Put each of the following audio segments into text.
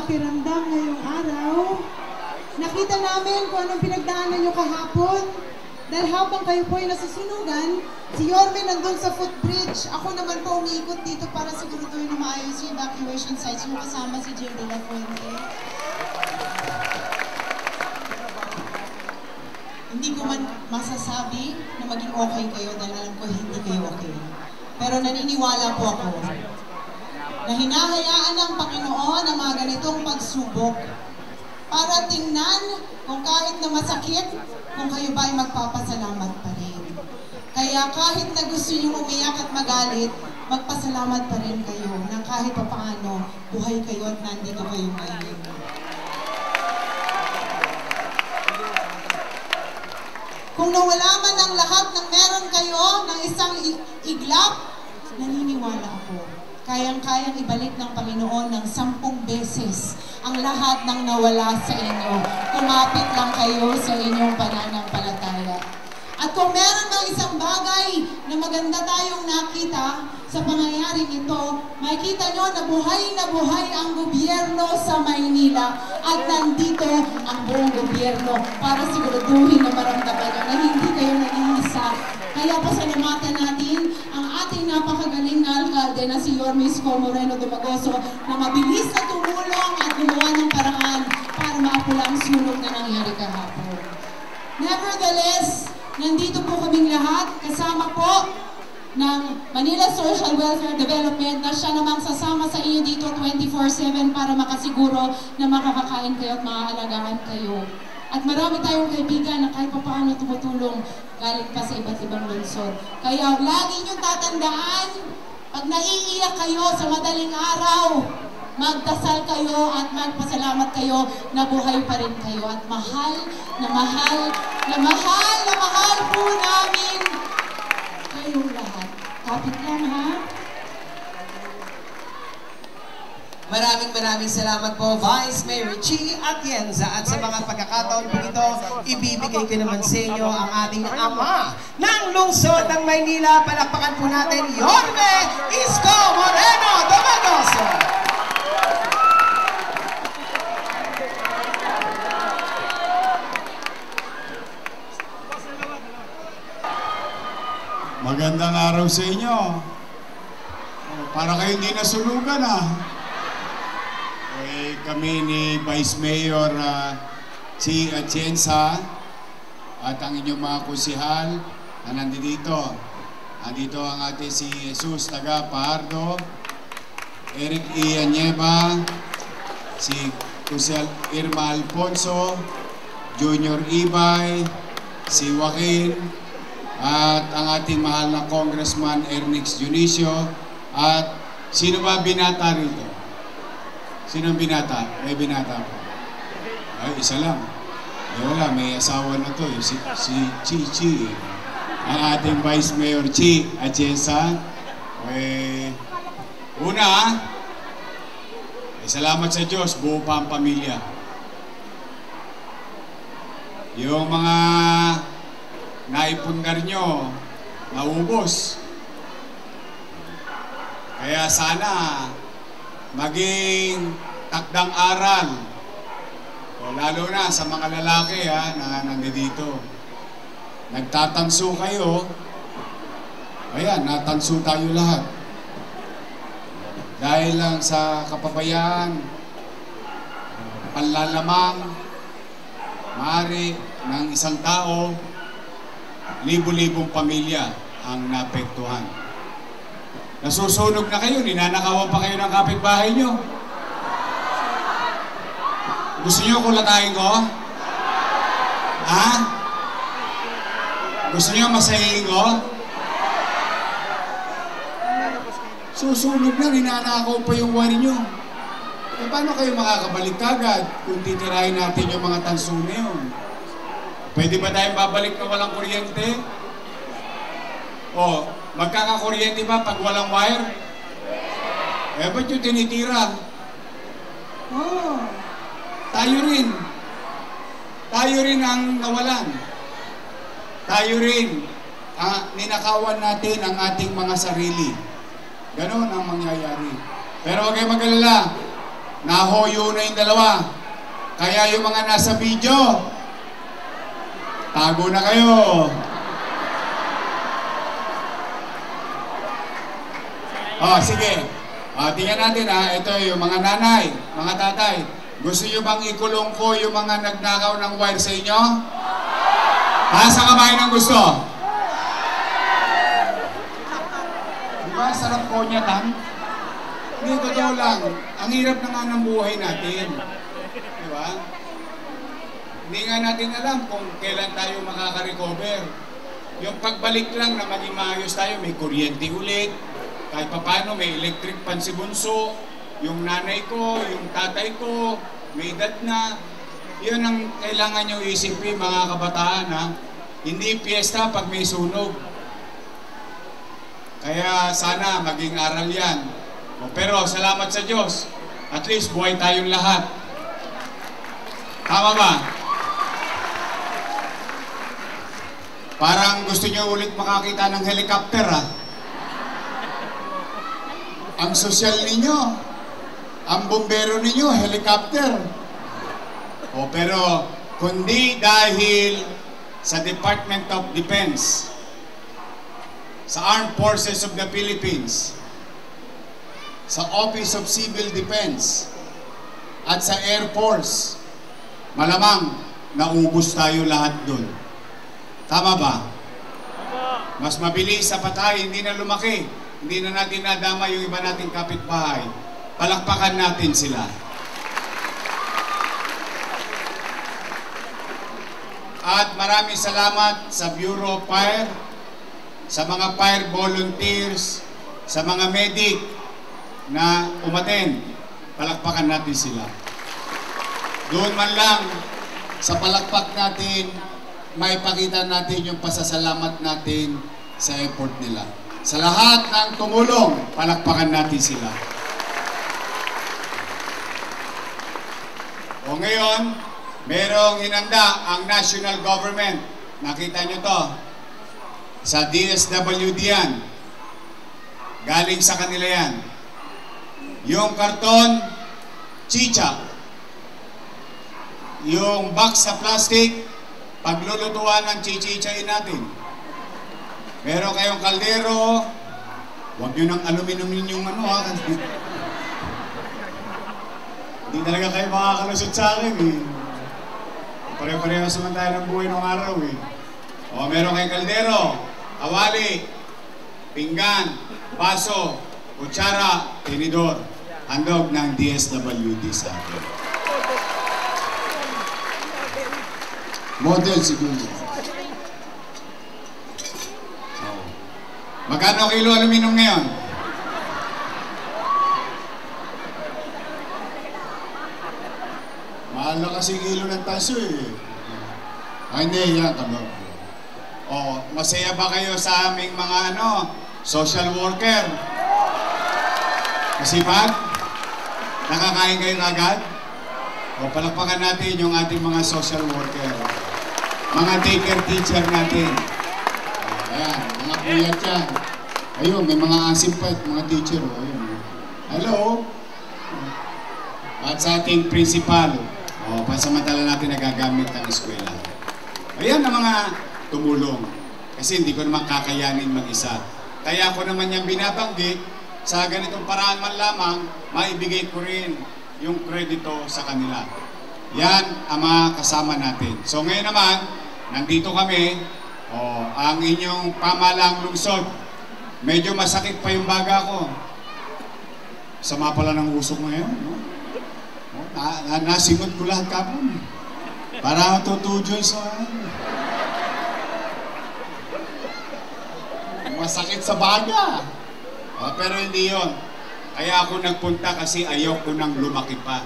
pakiramdam ngayong araw. Nakita namin kung anong pinagdaanan nyo kahapon. Dahil habang kayo po ay nasusunugan, si Yorme nandun sa footbridge. Ako naman po umiikot dito para siguraduhin na maayos yung evacuation sites yung kasama si Jill de la Fuente. Hindi ko man masasabi na maging okay kayo dahil alam ko hindi kayo okay. Pero naniniwala po ako na hinahayaan ng Panginoon ang mga ganitong pagsubok para tingnan kung kahit na masakit, kung kayo ba ay magpapasalamat pa rin. Kaya kahit na gusto nyo umiyak at magalit, magpasalamat pa rin kayo na kahit pa paano, buhay kayo at nandito kayo ngayon. Kung nawala man ang lahat ng meron kayo ng isang iglap, naniniwala ako. Kayang-kayang ibalik ng Panginoon ng 10 beses ang lahat ng nawala sa inyo. Kumapit lang kayo sa inyong pananampalataya. At kung meron ng isang bagay na maganda tayong nakita sa pangyayaring ito, makikita nyo na buhay ang gobyerno sa Maynila at nandito ang buong gobyerno para siguraduhin na maramdaman nyo na hindi kayo nag-iisa. Kaya pasalamatan natin ang ating napakagaling na alkalde na si Yorme Isko Moreno Dumagoso na mabilis na tumulong at gumawa ng paraan para maapula ang sunog na nangyari kahapon. Nevertheless, nandito po kaming lahat, kasama po ng Manila Social Welfare Development na siya namang sasama sa inyo dito 24/7 para makasiguro na makakakain kayo at maaalagaan kayo. At marami tayong kaibigan na kahit paano tumutulong galing pa sa iba't ibang lungsod. Kaya lagi niyong tatandaan, pag naiiyak kayo sa madaling araw, magdasal kayo at magpasalamat kayo na buhay pa rin kayo. At mahal po namin kayong lahat. Kapit lang, ha? Maraming salamat po, Vice Mayor Chi Atienza. At sa mga pagkakataon po ito, ibibigay ko naman sa inyo ang ating ama ng lungsod ng Maynila. Palakpakan po natin, Yorme Isko Moreno Dumagoso. Magandang araw sa inyo. Para kayo hindi nasulugan, kami ni Vice Mayor Chi Atienza at ang inyong mga kusihal na nandito. Nandito ang ating si Jesus Taga Pahardo, Eric Ianyeba, si Kusihal Irma Alfonso, Junior Ibay, si Joaquin, at ang ating mahal na Congressman Ernix Dionisio. At sino ba binata rito? Sino binata? May binata po. Ay, isa lang. Ay, wala, may asawa na to. Si Chi. Ang ating Vice Mayor Chi Atienza. Una, salamat sa Diyos, buo pa ang pamilya. Yung mga naipundar nyo, naubos. Kaya sana maging takdang aral, lalo na sa mga lalaki na nandito. Nagtatanso kayo, ayan, natanso tayo lahat. Dahil lang sa kapabayaan, panlalamang, maaari ng isang tao, libo-libong pamilya ang naapektuhan. Nasusunog na kayo, ninanakawan pa kayo ng kapitbahay nyo. Gusto nyo kulatayin ko? Ha? Gusto nyo masahihin ko? Susunog na, ninanakaw pa yung wari nyo. E paano kayo makakabalik kagad kung titirahin natin yung mga tanso na yun? Pwede ba tayong babalik na walang kuryente? O, magkakakuryente ba pag walang wire? Eh, ba't yung tinitira? Oh, tayo rin. Tayo rin ang nawalan. Tayo rin ninakawan natin ang ating mga sarili. Ganon ang mangyayari. Pero huwag kayong mag-alala. nahoyo na yung dalawa. Kaya yung mga nasa video, tago na kayo. Oh, sige. Tingnan natin ha. Ito yung mga nanay, mga tatay. Gusto nyo bang ikulong ko yung mga nagnakaw ng wire sa inyo? Sa kamay ng gusto? Diba? Sarap ko niya tan? Hindi, totoo lang. Ang hirap na nga ng buhay natin. Diba? Hindi nga natin alam kung kailan tayo makaka-recover. Yung pagbalik lang na maging maayos tayo, may kuryente ulit, kahit paano may electric pan si Bunso, yung nanay ko, yung tatay ko, may edad na. Yun ang kailangan nyo isipin mga kabataan ha. Hindi piyesta pag may sunog. Kaya sana maging aral yan. Pero salamat sa Diyos, at least buhay tayong lahat. Tama ba? Parang gusto nyo ulit makakita ng helicopter ha. Ang sosyal ninyo, ang bombero ninyo, helicopter. Pero kundi dahil sa Department of Defense, sa Armed Forces of the Philippines, sa Office of Civil Defense, at sa Air Force, malamang naubos tayo lahat dun. Tama ba? Mas mabilis sa patay, hindi na lumaki. Hindi na natin nadama yung iba nating kapitbahay. Palakpakan natin sila. At maraming salamat sa Bureau of Fire, sa mga fire volunteers, sa mga medic na umattend. Palakpakan natin sila. Doon man lang sa palakpak natin, maipakita natin yung pasasalamat natin sa effort nila. Sa lahat ng tumulong, palakpakan natin sila. O ngayon, merong hinanda ang national government. Nakita nyo to. Sa DSWD yan. Galing sa kanila yan. Yung karton, chicha. Yung box sa plastic, paglulutuan ng chichichain natin. Meron kayong kaldero, huwag nyo ng aluminum yung ano ha. Hindi talaga kayo makakalusot sa akin eh. Pare-pareho naman tayo ng buhay ng araw eh. O, meron kayong kaldero, awali, pinggan, baso, kutsara, tinidor. Handog ng DSWD sa akin. Model siguro. Magkano kilo aluminum ngayon? Mahal na kasi kilo ng taso eh. Hindi, yan. Masaya ba kayo sa aming mga social worker? Masipag? Nakakain kayo agad? Palakpakan natin yung ating mga social worker. Mga take-care teacher natin. Ayan, mga puyat yan. Ayun, may mga asim pa, mga teacher. Ayun. Hello? At sa ating principal, pansamantala natin nagagamit ang eskwela. Ayan ang mga tumulong. Kasi hindi ko naman kakayanin mag-isa. Kaya ako naman yung binabanggit, sa ganitong paraan man lamang, maibigay ko rin yung kredito sa kanila. Yan ang mga kasama natin. So ngayon naman, nandito kami, ang inyong pamalang lungsod. Medyo masakit pa yung baga ko. Sama pala ng usok ngayon. No? Nasimot ko lahat kapon. Para tutujoy sa masakit sa baga. Pero hindi yon. Kaya ako nagpunta kasi ayaw ko nang lumaki pa.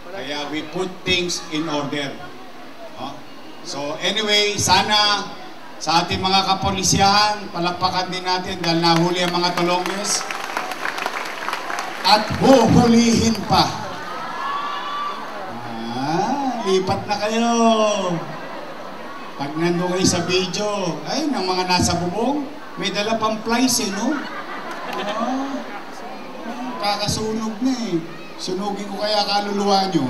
Kaya we put things in order. So anyway, sana sa ating mga kapolisyahan, palakpakan din natin dahil nahuli ang mga tulongers. At huhulihin pa. Lipat na kayo. Pag nandun kayo sa video, ay, ng mga nasa bubong, may dala pang plies no? Kakasunog na Sunugin ko kaya kaluluwa nyo.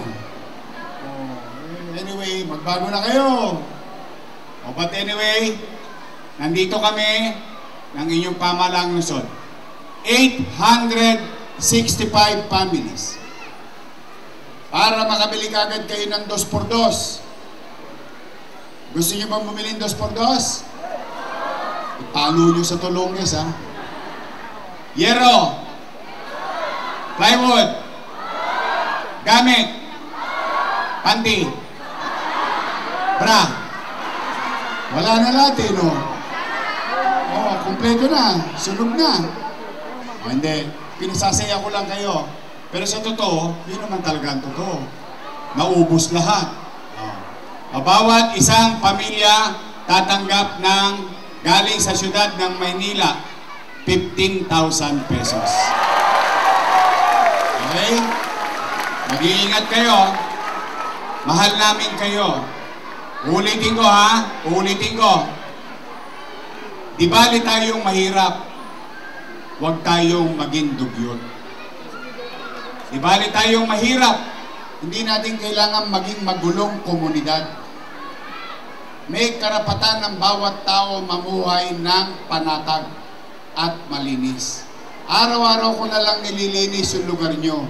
Anyway, magbago na kayo. But anyway, nandito kami ng inyong pamahalang lungsod. 865 families. Para makabili kagad kayo ng 2x2. Gusto nyo bang bumili ng 2x2? Italo nyo sa tulunges, ha? Yero. Plywood. Gamit. Panty. Bra. Wala na natin, no? Oh, kumpleto na. Sunog na. O, hindi. Pinasasaya ko lang kayo. Pero sa totoo, yun naman talaga ang totoo. Naubos lahat. Bawat isang pamilya tatanggap ng galing sa siyudad ng Maynila 15,000 pesos. Okay? Mag-iingat kayo. Mahal namin kayo. Ulitin ko, ha? Ulitin ko. Di bali tayong mahirap. Huwag tayong maging dugyot. Di bali tayong mahirap. Hindi natin kailangan maging magulong komunidad. May karapatan ng bawat tao mamuhay ng panatag at malinis. Araw-araw ko na lang nililinis yung lugar nyo.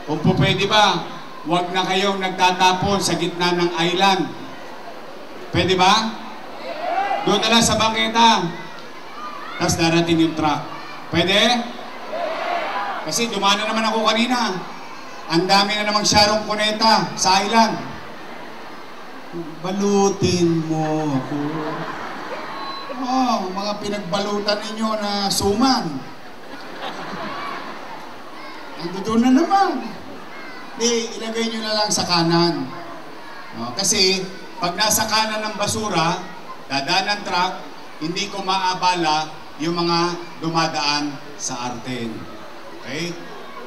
Kung po pwede ba, huwag na kayong nagtatapon sa gitna ng island. Pwede ba? Doon na lang sa bangketa. Tapos darating yung truck. Pwede? Kasi dumaan na naman ako kanina. Ang dami na namang Sharon Cuneta sa island. Balutin mo ako. Oh, mga pinagbalutan ninyo na suman. Doon na naman. Di, ilagay nyo na lang sa kanan. Kasi, pag nasa kanan ng basura, dadaan ng truck, hindi ko maabala yung mga dumadaan sa Arten. Okay?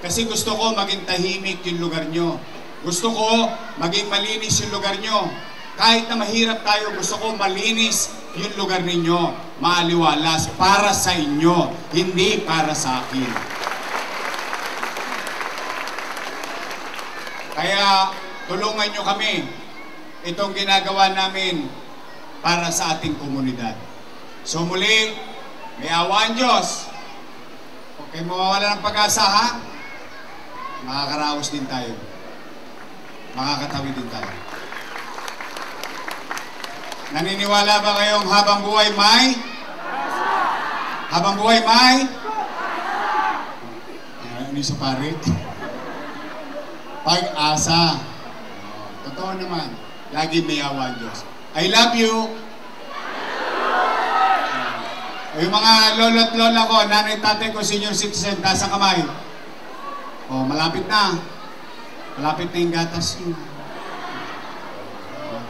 Kasi gusto ko maging tahimik yung lugar nyo. Gusto ko maging malinis yung lugar nyo. Kahit na mahirap tayo, gusto ko malinis yung lugar ninyo. Maaliwalas para sa inyo, hindi para sa akin. Kaya tulungan nyo kami. Itong ginagawa namin para sa ating komunidad. So muli, may awa ang Diyos. Okay, mawawala ng pag-asa, ha? Makakaraos din tayo. Makakatawid din tayo. Naniniwala ba kayong habang buhay may? Habang buhay may? Ano yung sa pare? Pag-asa. Totoo naman. Lagi may awa ang Diyos. I love you. Yung mga lolo't lola ko, nanay tatay ko, senior citizen, taas ang kamay. Oh, malapit na. Malapit na yung gatas nyo.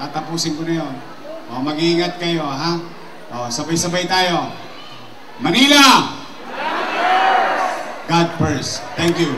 Tatapusin ko na yun. O, mag-iingat kayo, ha? O, sabay-sabay tayo. Manila! God first. Thank you.